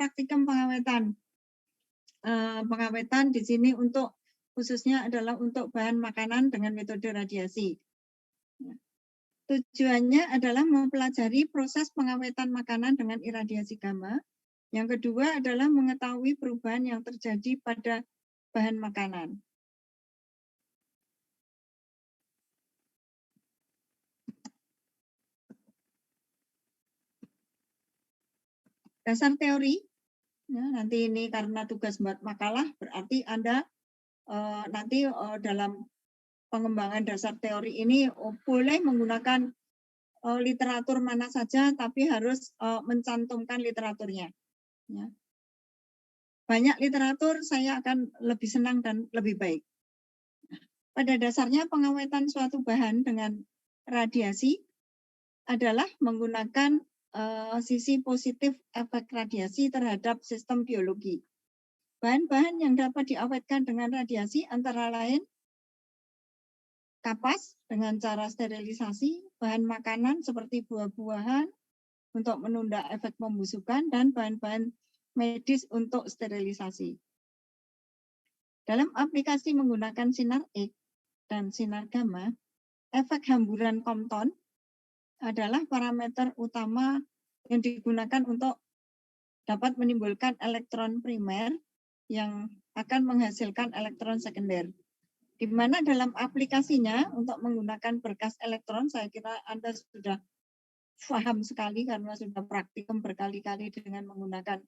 praktikum pengawetan. Pengawetan di sini untuk khususnya adalah untuk bahan makanan dengan metode radiasi. Tujuannya adalah mempelajari proses pengawetan makanan dengan iradiasi gamma. Yang kedua adalah mengetahui perubahan yang terjadi pada bahan makanan. Dasar teori, ya, nanti ini karena tugas buat makalah, berarti Anda nanti dalam pengembangan dasar teori ini boleh menggunakan literatur mana saja, tapi harus mencantumkan literaturnya. Ya. Banyak literatur saya akan lebih senang dan lebih baik. Pada dasarnya pengawetan suatu bahan dengan radiasi adalah menggunakan sisi positif efek radiasi terhadap sistem biologi. Bahan-bahan yang dapat diawetkan dengan radiasi antara lain kapas dengan cara sterilisasi, bahan makanan seperti buah-buahan untuk menunda efek pembusukan, dan bahan-bahan medis untuk sterilisasi. Dalam aplikasi menggunakan sinar X dan sinar gamma, efek hamburan Compton adalah parameter utama yang digunakan untuk dapat menimbulkan elektron primer yang akan menghasilkan elektron sekunder. Di mana dalam aplikasinya untuk menggunakan berkas elektron, saya kira Anda sudah paham sekali karena sudah praktikum berkali-kali dengan menggunakan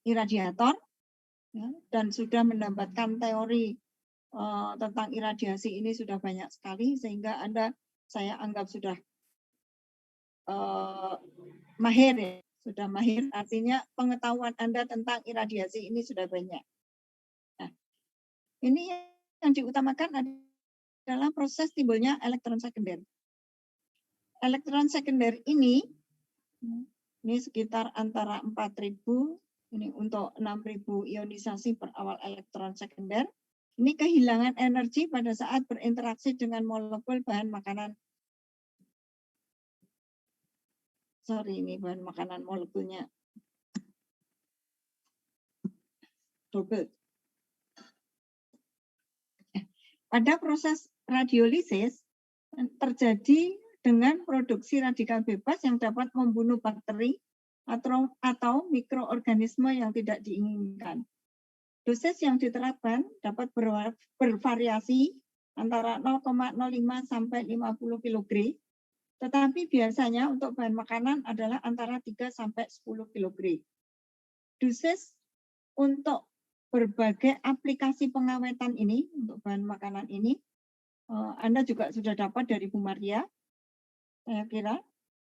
iradiator, ya, dan sudah mendapatkan teori tentang iradiasi ini sudah banyak sekali, sehingga saya anggap sudah mahir, ya. Sudah mahir, artinya pengetahuan Anda tentang iradiasi ini sudah banyak. Nah, ini yang diutamakan adalah proses timbulnya elektron sekunder. Elektron sekunder ini sekitar antara 4.000, ini untuk 6.000 ionisasi per awal elektron sekunder. Ini kehilangan energi pada saat berinteraksi dengan molekul bahan makanan. Sorry, ini bahan makanan molekulnya double. Pada proses radiolisis terjadi dengan produksi radikal bebas yang dapat membunuh bakteri atau mikroorganisme yang tidak diinginkan. Dosis yang diterapkan dapat bervariasi antara 0,05 sampai 50 kg, tetapi biasanya untuk bahan makanan adalah antara 3 sampai 10 kg. Dosis untuk berbagai aplikasi pengawetan ini, untuk bahan makanan ini, Anda juga sudah dapat dari Bu Maria, saya kira,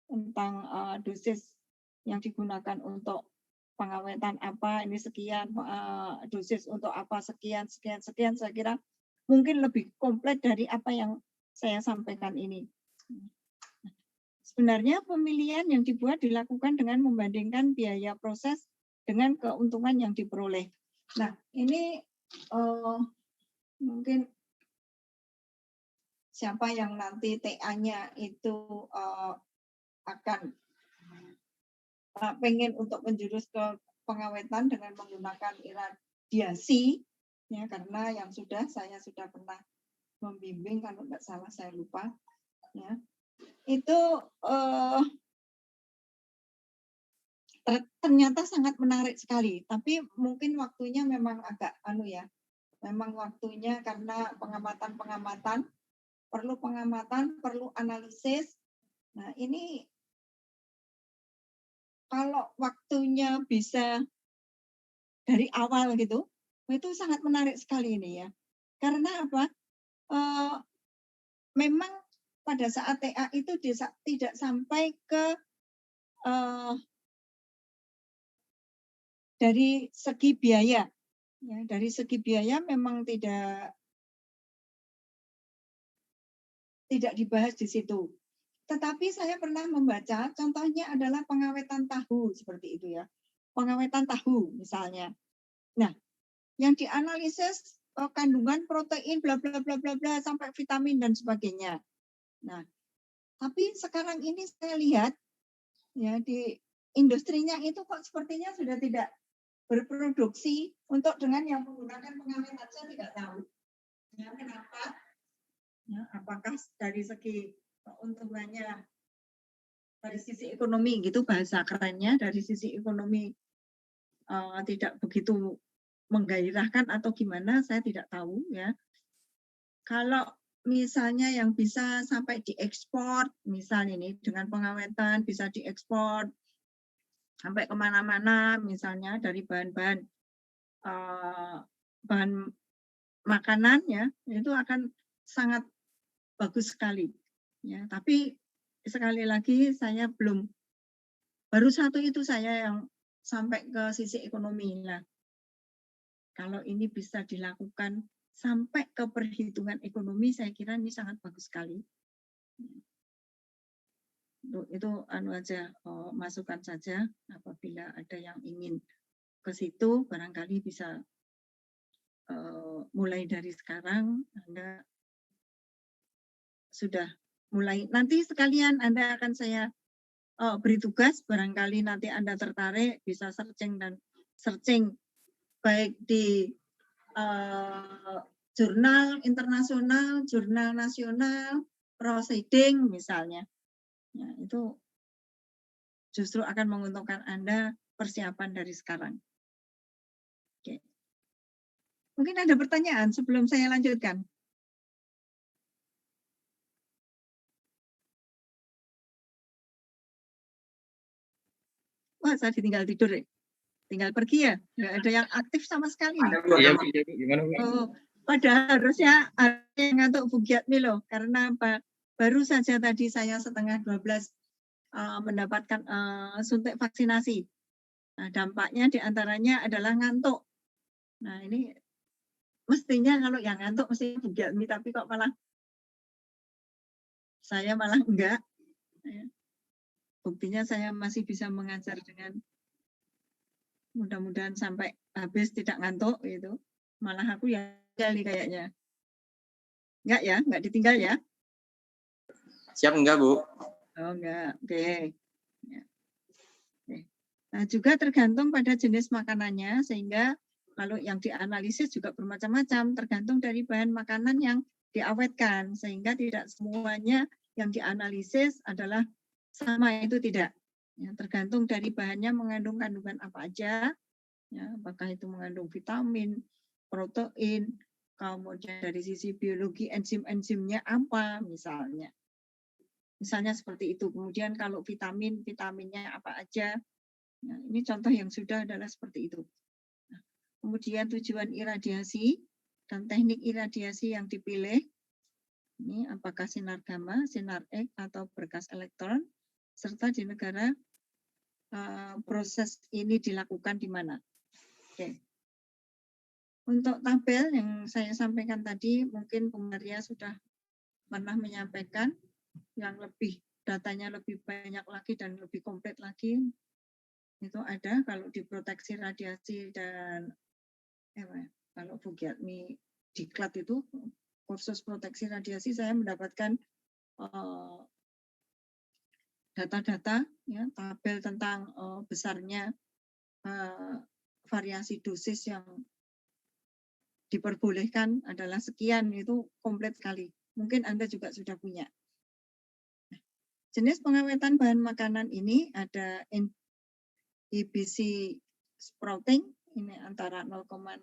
tentang dosis yang digunakan untuk pengawetan apa, ini sekian, dosis untuk apa, sekian, saya kira mungkin lebih komplit dari apa yang saya sampaikan ini. Sebenarnya pemilihan yang dibuat dilakukan dengan membandingkan biaya proses dengan keuntungan yang diperoleh. Nah, ini mungkin siapa yang nanti TA-nya itu akan pengen untuk menjurus ke pengawetan dengan menggunakan iradiasi, ya, karena yang saya sudah pernah membimbing, kalau nggak salah saya lupa, ya, itu ternyata sangat menarik sekali, tapi mungkin waktunya memang agak memang waktunya karena pengamatan, perlu analisis. Nah, ini kalau waktunya bisa dari awal gitu, itu sangat menarik sekali ini, ya. Karena apa? Memang pada saat TA itu tidak sampai ke dari segi biaya, ya, dari segi biaya memang tidak dibahas di situ. Tetapi saya pernah membaca, contohnya adalah pengawetan tahu seperti itu, ya, pengawetan tahu misalnya. Nah, yang dianalisis kandungan protein, bla bla bla bla bla sampai vitamin dan sebagainya. Nah, tapi sekarang ini saya lihat Ya, di industrinya itu kok sepertinya sudah tidak berproduksi untuk dengan yang menggunakan pengawetan, saya tidak tahu. Ya, kenapa? Ya, apakah dari segi keuntungannya dari sisi ekonomi gitu bahasa kerennya, dari sisi ekonomi tidak begitu menggairahkan atau gimana, saya tidak tahu ya. Kalau misalnya yang bisa sampai diekspor, misalnya ini dengan pengawetan bisa diekspor sampai kemana-mana, misalnya dari bahan-bahan bahan makanan ya, itu akan sangat bagus sekali. Ya, tapi sekali lagi saya belum, baru satu itu saya yang sampai ke sisi ekonomi lah. Kalau ini bisa dilakukan sampai ke perhitungan ekonomi, saya kira ini sangat bagus sekali. Itu anu aja, masukan saja. Apabila ada yang ingin ke situ, barangkali bisa mulai dari sekarang. Anda sudah mulai. Nanti sekalian Anda akan saya beri tugas, barangkali nanti Anda tertarik bisa searching baik di jurnal internasional, jurnal nasional, proceeding misalnya. Ya, itu justru akan menguntungkan Anda persiapan dari sekarang. Oke. Mungkin ada pertanyaan sebelum saya lanjutkan. Wah, saya ditinggal tidur ya. Tinggal pergi ya. Nggak ada yang aktif sama sekali nih. Iya, Bu. Gimana, Bu? Oh, padahal harusnya ada yang ngantuk Bu Giatmi loh. Karena apa? Baru saja tadi saya 11:30 mendapatkan suntik vaksinasi. Nah, dampaknya diantaranya adalah ngantuk. Nah, ini mestinya kalau yang ngantuk mesti Bu Giatmi, tapi kok malah saya malah enggak. Buktinya saya masih bisa mengajar dengan mudah-mudahan sampai habis tidak ngantuk gitu. Malah aku ya kali kayaknya. Enggak ya, enggak ditinggal ya? Siap enggak, Bu? Oh enggak, oke. Ya. Oke. Nah juga tergantung pada jenis makanannya, sehingga kalau yang dianalisis juga bermacam-macam, tergantung dari bahan makanan yang diawetkan, sehingga tidak semuanya yang dianalisis adalah sama, itu tidak. Ya, tergantung dari bahannya mengandung kandungan apa aja, ya, apakah itu mengandung vitamin, protein, kemudian dari sisi biologi enzim-enzimnya apa misalnya. Misalnya seperti itu. Kemudian kalau vitaminnya apa aja. Nah, ini contoh yang sudah adalah seperti itu. Nah, kemudian tujuan iradiasi dan teknik iradiasi yang dipilih. Ini apakah sinar gamma, sinar X, atau berkas elektron, serta di negara proses ini dilakukan di mana. Oke. Untuk tabel yang saya sampaikan tadi, mungkin Bu Maria sudah pernah menyampaikan yang lebih datanya lebih banyak lagi dan lebih komplit lagi. Itu ada kalau di proteksi radiasi dan kalau Bu Giatmi diklat itu kursus proteksi radiasi, saya mendapatkan data-data ya, tabel tentang besarnya variasi dosis yang diperbolehkan adalah sekian, itu komplit sekali. Mungkin Anda juga sudah punya. Jenis pengawetan bahan makanan ini ada IBC sprouting, ini antara 0,05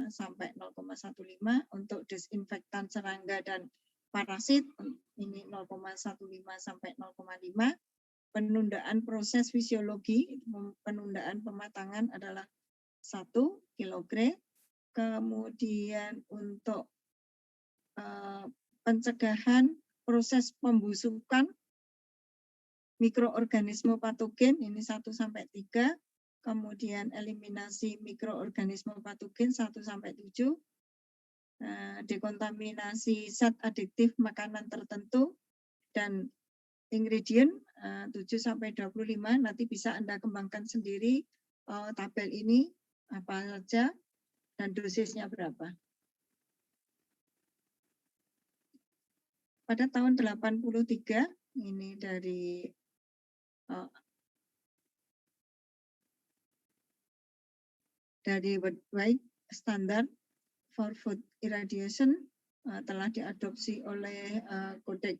sampai 0,15, untuk disinfektan serangga dan parasit, ini 0,15 sampai 0,5. Penundaan proses fisiologi, penundaan pematangan adalah 1 kilogram. Kemudian untuk pencegahan proses pembusukan mikroorganisme patogen ini 1 sampai 3, kemudian eliminasi mikroorganisme patogen 1 sampai 7, dekontaminasi zat adiktif makanan tertentu dan ingredient 7 sampai 25. Nanti bisa Anda kembangkan sendiri tabel ini apa saja dan dosisnya berapa. Pada tahun 83 ini dari dari Worldwide Standard for Food Irradiation telah diadopsi oleh Codex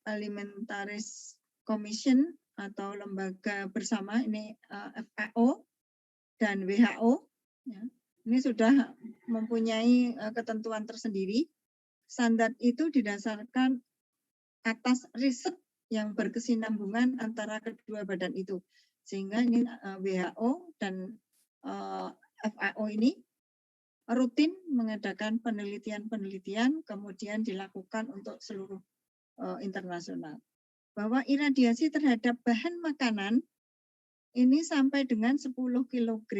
Alimentaris Commission atau lembaga bersama ini FAO dan WHO. Ya. Ini sudah mempunyai ketentuan tersendiri. Standar itu didasarkan atas riset yang berkesinambungan antara kedua badan itu. Sehingga ini WHO dan FAO ini rutin mengadakan penelitian-penelitian kemudian dilakukan untuk seluruh internasional. Bahwa iradiasi terhadap bahan makanan ini sampai dengan 10 kg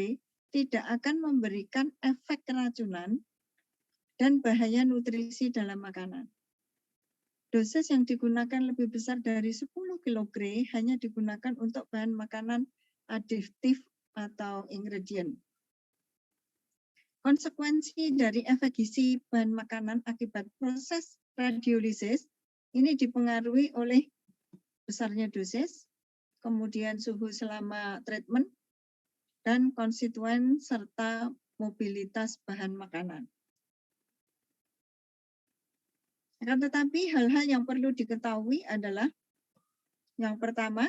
tidak akan memberikan efek keracunan dan bahaya nutrisi dalam makanan. Dosis yang digunakan lebih besar dari 10 kg hanya digunakan untuk bahan makanan adiktif atau ingredient. Konsekuensi dari efek gizi bahan makanan akibat proses radiolisis ini dipengaruhi oleh besarnya dosis, kemudian suhu selama treatment, dan konstituen serta mobilitas bahan makanan. Akan tetapi hal-hal yang perlu diketahui adalah yang pertama,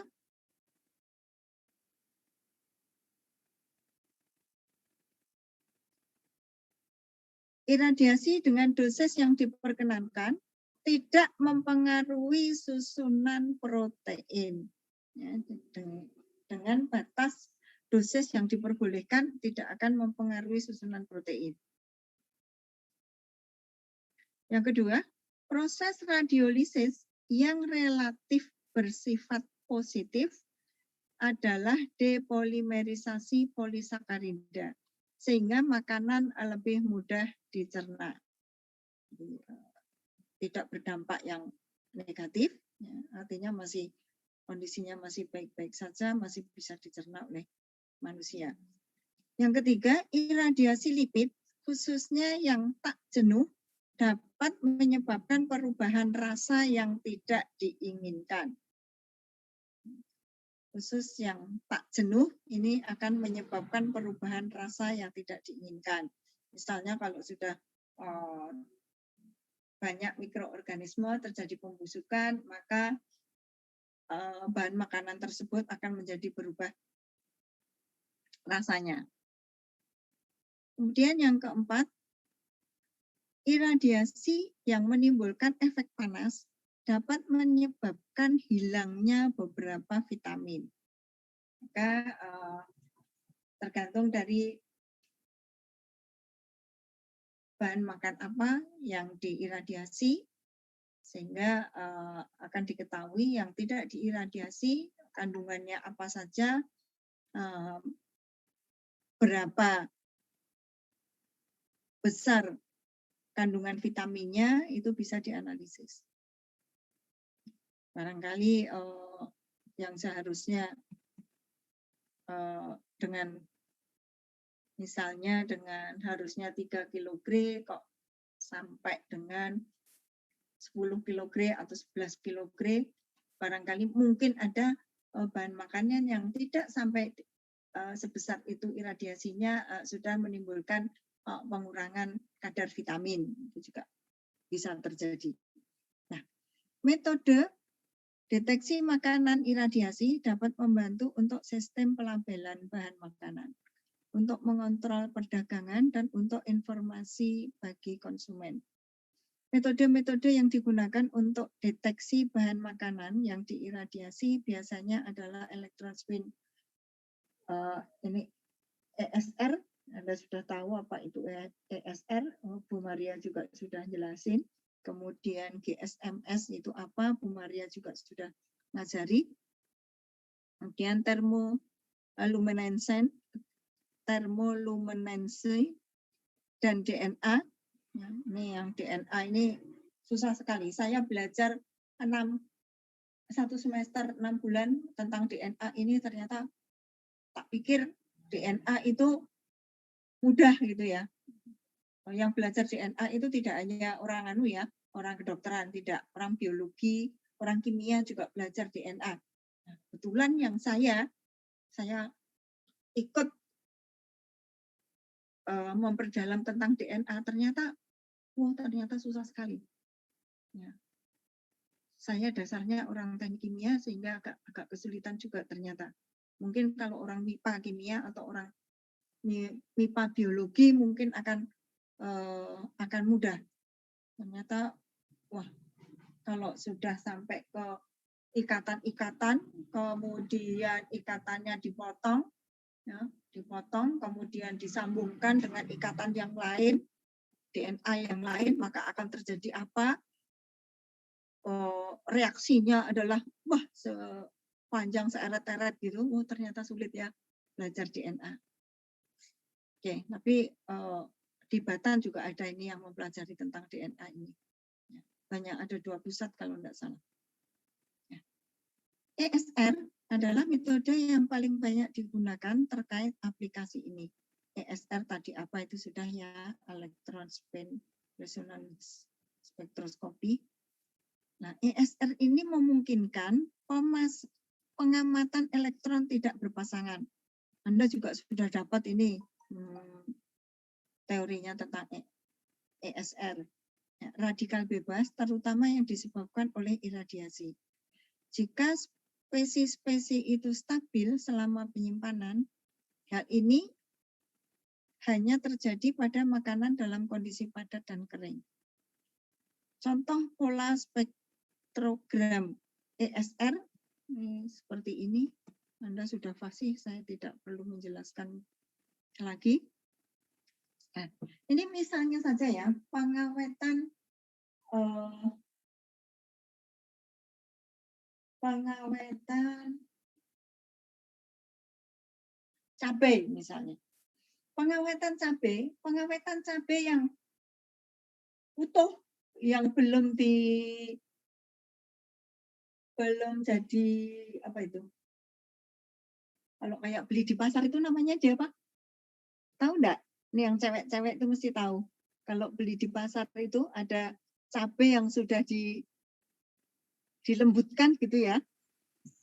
iradiasi dengan dosis yang diperkenankan tidak mempengaruhi susunan protein. Ya, dengan batas dosis yang diperbolehkan tidak akan mempengaruhi susunan protein. Yang kedua, proses radiolisis yang relatif bersifat positif adalah depolimerisasi polisakarida, sehingga makanan lebih mudah dicerna. Tidak berdampak yang negatif, ya, artinya kondisinya masih baik-baik saja, masih bisa dicerna oleh manusia. Yang ketiga, iradiasi lipid, khususnya yang tak jenuh, dapat menyebabkan perubahan rasa yang tidak diinginkan. Khusus yang tak jenuh, ini akan menyebabkan perubahan rasa yang tidak diinginkan. Misalnya kalau sudah banyak mikroorganisme terjadi pembusukan, maka bahan makanan tersebut akan menjadi berubah rasanya. Kemudian yang keempat, iradiasi yang menimbulkan efek panas dapat menyebabkan hilangnya beberapa vitamin. Maka tergantung dari bahan makan apa yang diiradiasi, sehingga akan diketahui yang tidak diiradiasi kandungannya apa saja, berapa besar kandungan vitaminnya, itu bisa dianalisis. Barangkali yang seharusnya dengan misalnya dengan harusnya 3 kg kok sampai dengan 10 kg atau 11 kg, barangkali mungkin ada bahan makanan yang tidak sampai sebesar itu iradiasinya sudah menimbulkan pengurangan kadar vitamin, itu juga bisa terjadi. Nah, metode deteksi makanan iradiasi dapat membantu untuk sistem pelabelan bahan makanan, untuk mengontrol perdagangan dan untuk informasi bagi konsumen. Metode-metode yang digunakan untuk deteksi bahan makanan yang diiradiasi biasanya adalah electron spin. Ini ESR, Anda sudah tahu apa itu ESR, Bu Maria juga sudah jelasin. Kemudian GSMS itu apa, Bu Maria juga sudah ngajari. Kemudian termoluminescence dan DNA. Ya, ini yang DNA ini susah sekali. Saya belajar 1 semester 6 bulan tentang DNA ini, ternyata tak pikir DNA itu mudah gitu ya. Yang belajar DNA itu tidak hanya orang orang kedokteran, tidak, orang biologi, orang kimia juga belajar DNA. Nah, kebetulan yang saya saya ikut memperdalam tentang DNA, ternyata susah sekali. Ya. Saya dasarnya orang teknik kimia sehingga agak kesulitan juga ternyata. Mungkin kalau orang MIPA kimia atau orang MIPA biologi mungkin akan mudah. Ternyata wah, kalau sudah sampai ke ikatan-ikatan, kemudian ikatannya dipotong, ya, kemudian disambungkan dengan ikatan yang lain, DNA yang lain, maka akan terjadi apa? Reaksinya adalah wah sepanjang seeret-eret gitu. Ternyata sulit ya belajar DNA. Oke, tapi di Batan juga ada ini yang mempelajari tentang DNA ini. Banyak, ada 2 pusat kalau tidak salah. Ya. ESR adalah metode yang paling banyak digunakan terkait aplikasi ini. ESR tadi apa itu sudah ya, elektron spin resonance spektroskopi. Nah, ESR ini memungkinkan pengamatan elektron tidak berpasangan. Anda juga sudah dapat ini teorinya tentang ESR. Ya, radikal bebas, terutama yang disebabkan oleh iradiasi. Jika spesies-spesies itu stabil selama penyimpanan, hal ini hanya terjadi pada makanan dalam kondisi padat dan kering. Contoh pola spektrogram ESR seperti ini. Anda sudah fasih, saya tidak perlu menjelaskan lagi. Nah, ini misalnya saja ya, pengawetan cabai misalnya. Pengawetan cabai yang utuh, yang belum jadi apa itu? Kalau kayak beli di pasar itu namanya dia apa? Tahu enggak? Ini yang cewek-cewek itu mesti tahu. Kalau beli di pasar itu ada cabai yang sudah dilembutkan gitu ya.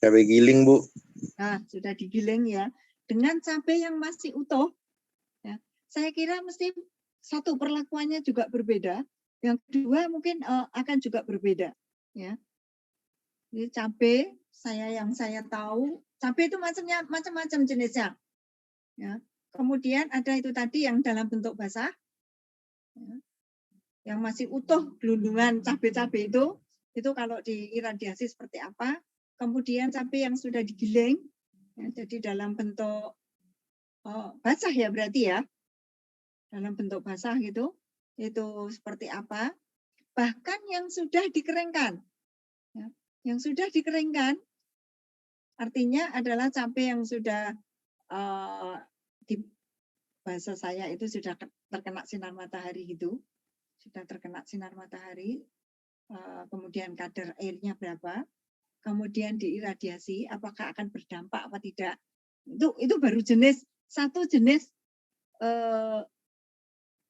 Cabai giling, Bu. Nah, sudah digiling ya. Dengan cabai yang masih utuh, ya, saya kira mesti satu perlakuannya juga berbeda. Yang kedua mungkin akan juga berbeda. Ya. Ini cabai yang saya tahu, cabai itu macam-macam jenisnya. Ya. Kemudian ada itu tadi yang dalam bentuk basah, ya, yang masih utuh gelundungan cabai-cabai itu kalau diiradiasi seperti apa. Kemudian cabai yang sudah digiling, ya, jadi dalam bentuk basah ya berarti ya, dalam bentuk basah gitu, itu seperti apa. Bahkan yang sudah dikeringkan, ya, yang sudah dikeringkan artinya adalah cabai yang sudah di bahasa saya itu sudah terkena sinar matahari gitu, sudah terkena sinar matahari, kemudian kadar airnya berapa, kemudian diiradiasi, apakah akan berdampak apa tidak. Itu baru satu jenis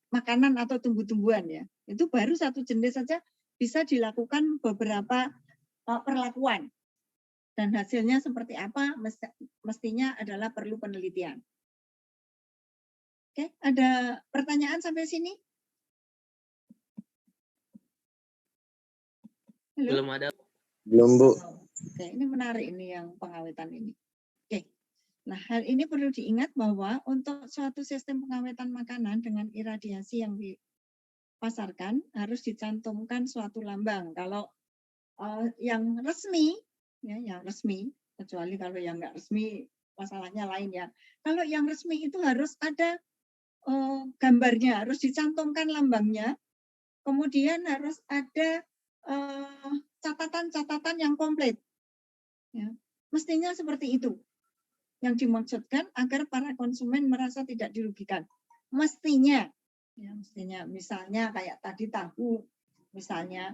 makanan atau tumbuh-tumbuhan ya. Itu baru satu jenis saja bisa dilakukan beberapa perlakuan. Dan hasilnya seperti apa mestinya adalah perlu penelitian. Oke, ada pertanyaan sampai sini? Halo? Belum ada. Belum, Bu. Oke, ini menarik ini yang pengawetan ini. Oke. Nah, hal ini perlu diingat bahwa untuk suatu sistem pengawetan makanan dengan iradiasi yang dipasarkan harus dicantumkan suatu lambang. Kalau yang resmi, ya, yang resmi, kecuali kalau yang nggak resmi masalahnya lain ya. Kalau yang resmi itu harus ada gambarnya, harus dicantumkan lambangnya, kemudian harus ada catatan-catatan yang komplit. Ya, mestinya seperti itu yang dimaksudkan agar para konsumen merasa tidak dirugikan. Mestinya, ya, mestinya misalnya kayak tadi tahu, misalnya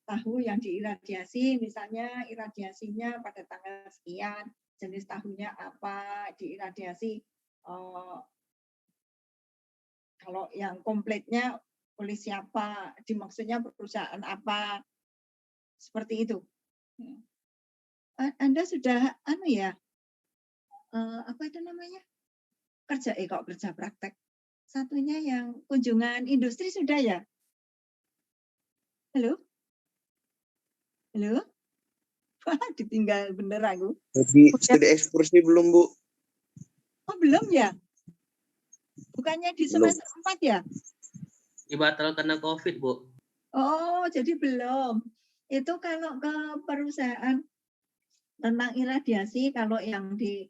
tahu yang diiradiasi, misalnya iradiasinya pada tanggal sekian, jenis tahunya apa, diiradiasi kalau yang komplitnya oleh siapa, dimaksudnya perusahaan apa, seperti itu. Anda sudah apa itu namanya? Kerja praktek. Satunya yang kunjungan industri sudah ya? Halo? Halo? Wah, ditinggal bener aku. Studi ekskursi belum, Bu? Oh, belum ya? Bukannya di Belum. semester 4 ya? Batal karena COVID, Bu. Oh, jadi belum. Itu kalau ke perusahaan tentang iradiasi, kalau yang di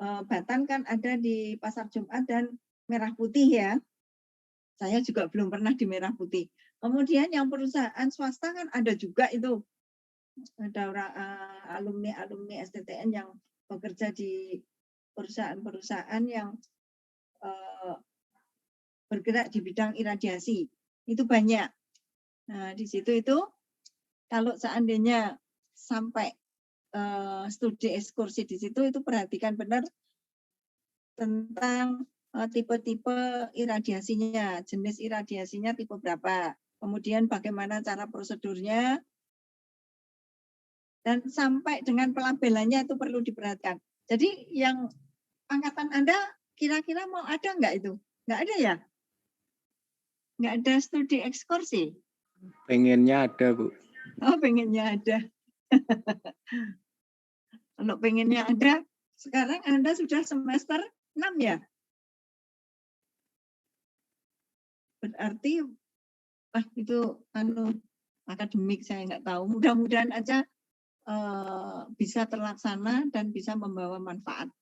Batan kan ada di Pasar Jumat dan Merah Putih ya. Saya juga belum pernah di Merah Putih. Kemudian yang perusahaan swasta kan ada juga itu. Ada alumni STTN yang bekerja di perusahaan-perusahaan yang bergerak di bidang iradiasi. Itu banyak. Nah, di situ itu kalau seandainya sampai studi ekskursi di situ itu perhatikan benar tentang tipe-tipe iradiasinya, jenis iradiasinya tipe berapa, kemudian bagaimana cara prosedurnya, dan sampai dengan pelabelannya itu perlu diperhatikan. Jadi yang angkatan Anda kira-kira mau ada nggak itu? Nggak ada ya? Nggak ada studi ekskursi? Pengennya ada, Bu. Oh, pengennya ada. Kalau pengennya ada, sekarang Anda sudah semester 6 ya? Berarti itu akademik saya nggak tahu. Mudah-mudahan aja bisa terlaksana dan bisa membawa manfaat.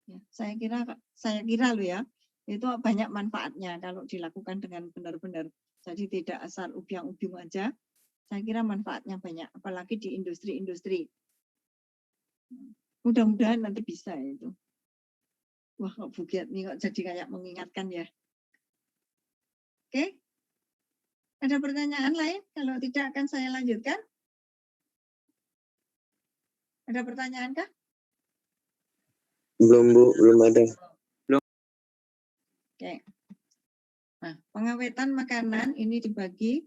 Ya, saya kira loh ya, itu banyak manfaatnya kalau dilakukan dengan benar-benar. Jadi tidak asal ubiang-ubiang aja. Saya kira manfaatnya banyak, apalagi di industri-industri. Mudah-mudahan nanti bisa itu. Wah, kok Bu Giat nih kok jadi kayak mengingatkan ya. Oke. Ada pertanyaan lain? Kalau tidak akan saya lanjutkan. Ada pertanyaan kah? Belum, Bu. Belum ada. Oke. Nah, pengawetan makanan ini dibagi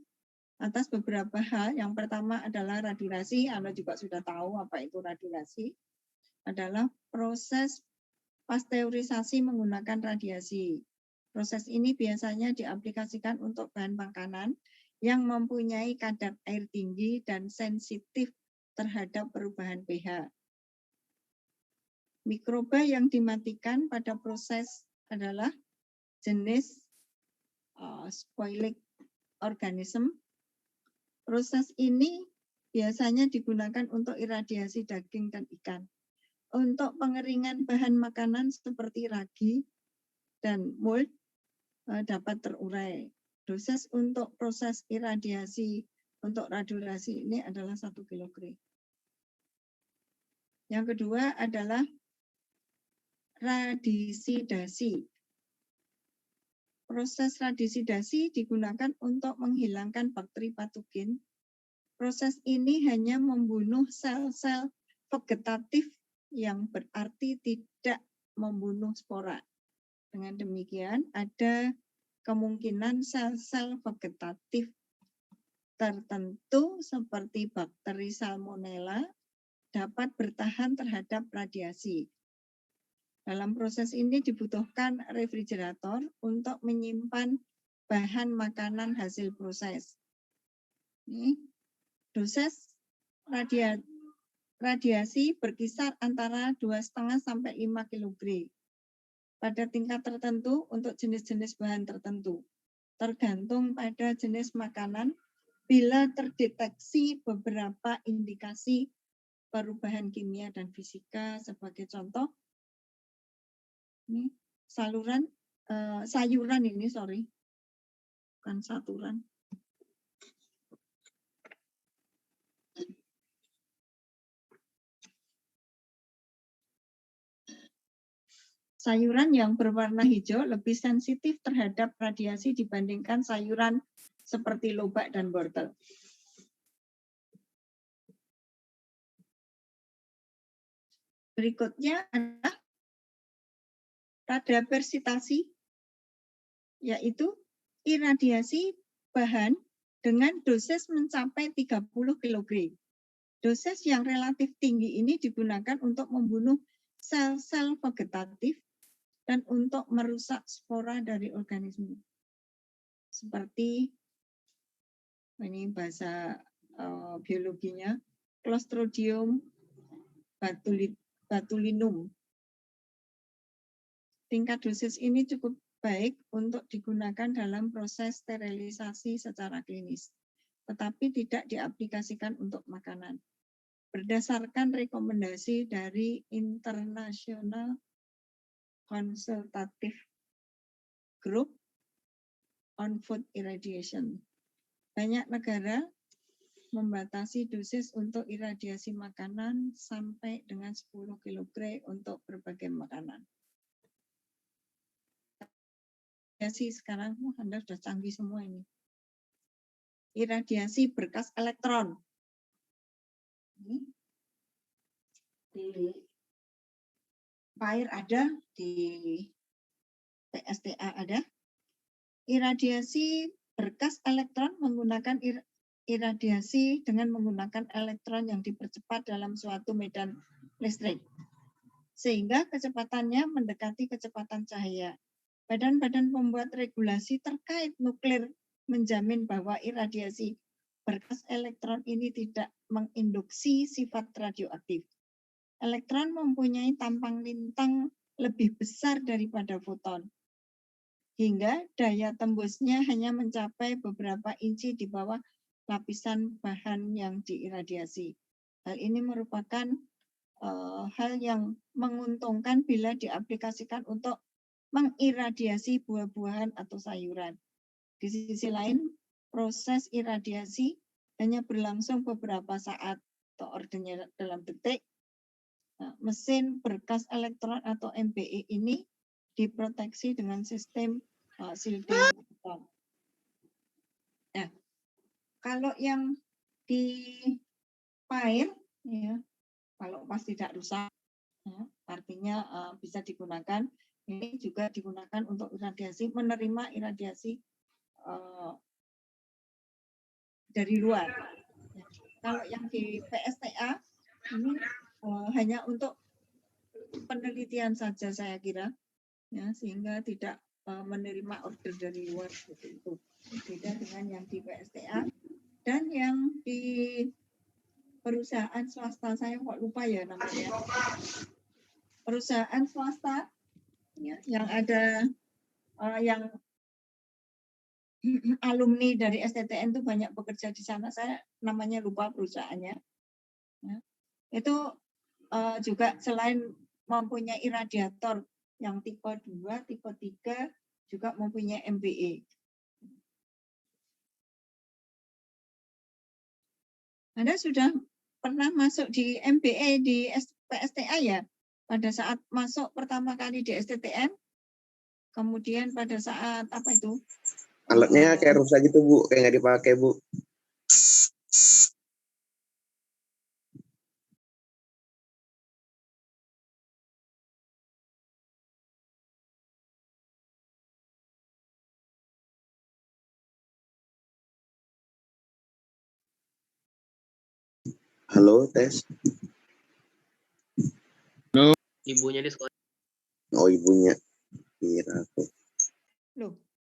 atas beberapa hal. Yang pertama adalah radulasi. Anda juga sudah tahu apa itu radulasi. Adalah proses pasteurisasi menggunakan radiasi. Proses ini biasanya diaplikasikan untuk bahan makanan yang mempunyai kadar air tinggi dan sensitif terhadap perubahan pH. Mikroba yang dimatikan pada proses adalah jenis spoilage organism. Proses ini biasanya digunakan untuk iradiasi daging dan ikan. Untuk pengeringan bahan makanan seperti ragi dan mold dapat terurai. Dosis untuk proses iradiasi untuk radulasi ini adalah 1 kg. Yang kedua adalah radisidasi. Proses radisidasi digunakan untuk menghilangkan bakteri patogen. Proses ini hanya membunuh sel-sel vegetatif yang berarti tidak membunuh spora. Dengan demikian, ada kemungkinan sel-sel vegetatif tertentu seperti bakteri salmonella dapat bertahan terhadap radiasi. Dalam proses ini dibutuhkan refrigerator untuk menyimpan bahan makanan hasil proses. Ini dosis radiasi berkisar antara 2,5 sampai 5 kg pada tingkat tertentu untuk jenis-jenis bahan tertentu. Tergantung pada jenis makanan bila terdeteksi beberapa indikasi perubahan kimia dan fisika. Sebagai contoh, ini sayuran ini, bukan saturan. Sayuran yang berwarna hijau lebih sensitif terhadap radiasi dibandingkan sayuran seperti lobak dan wortel. Berikutnya adalah radiversitasi, yaitu iradiasi bahan dengan dosis mencapai 30 kg. Dosis yang relatif tinggi ini digunakan untuk membunuh sel-sel vegetatif, dan untuk merusak spora dari organisme. Seperti, ini bahasa biologinya, Clostridium botulinum. Tingkat dosis ini cukup baik untuk digunakan dalam proses sterilisasi secara klinis, tetapi tidak diaplikasikan untuk makanan. Berdasarkan rekomendasi dari International Consultative Group on Food Irradiation, banyak negara membatasi dosis untuk iradiasi makanan sampai dengan 10 kg untuk berbagai makanan. Iradiasi sekarang, Anda sudah canggih semua ini. Iradiasi berkas elektron. Ini di PAIR ada, di PSTA ada. Iradiasi berkas elektron menggunakan iradiasi dengan menggunakan elektron yang dipercepat dalam suatu medan listrik, sehingga kecepatannya mendekati kecepatan cahaya. Badan-badan pembuat regulasi terkait nuklir menjamin bahwa iradiasi berkas elektron ini tidak menginduksi sifat radioaktif. Elektron mempunyai tampang lintang lebih besar daripada foton, hingga daya tembusnya hanya mencapai beberapa inci di bawah lapisan bahan yang diiradiasi. Hal ini merupakan hal yang menguntungkan bila diaplikasikan untuk mengiradiasi buah-buahan atau sayuran. Di sisi lain, proses iradiasi hanya berlangsung beberapa saat atau ordernya dalam detik. Nah, mesin berkas elektron atau MBE ini diproteksi dengan sistem shielding. Nah, kalau yang di PAIR, ya, kalau pas tidak rusak, ya, artinya bisa digunakan. Ini juga digunakan untuk iradiasi, menerima iradiasi dari luar. Ya. Kalau yang di PSTA ini hanya untuk penelitian saja saya kira, ya, sehingga tidak menerima order dari luar seperti itu. Beda dengan yang di PSTA dan yang di perusahaan swasta, saya kok lupa ya namanya. Perusahaan swasta ya, yang ada yang alumni dari STTN itu banyak bekerja di sana, saya namanya lupa perusahaannya. Ya. Itu juga selain mempunyai iradiator yang tipe 2, tipe 3, juga mempunyai MBE. Anda sudah pernah masuk di MBE di PSTA ya? Pada saat masuk pertama kali di STTN, kemudian pada saat apa itu? Alatnya kayak rusak gitu, Bu. Kayak nggak dipakai, Bu. Halo, tes. Ibunya di sekolah. Oh, ibunya. Kira aku. Loh,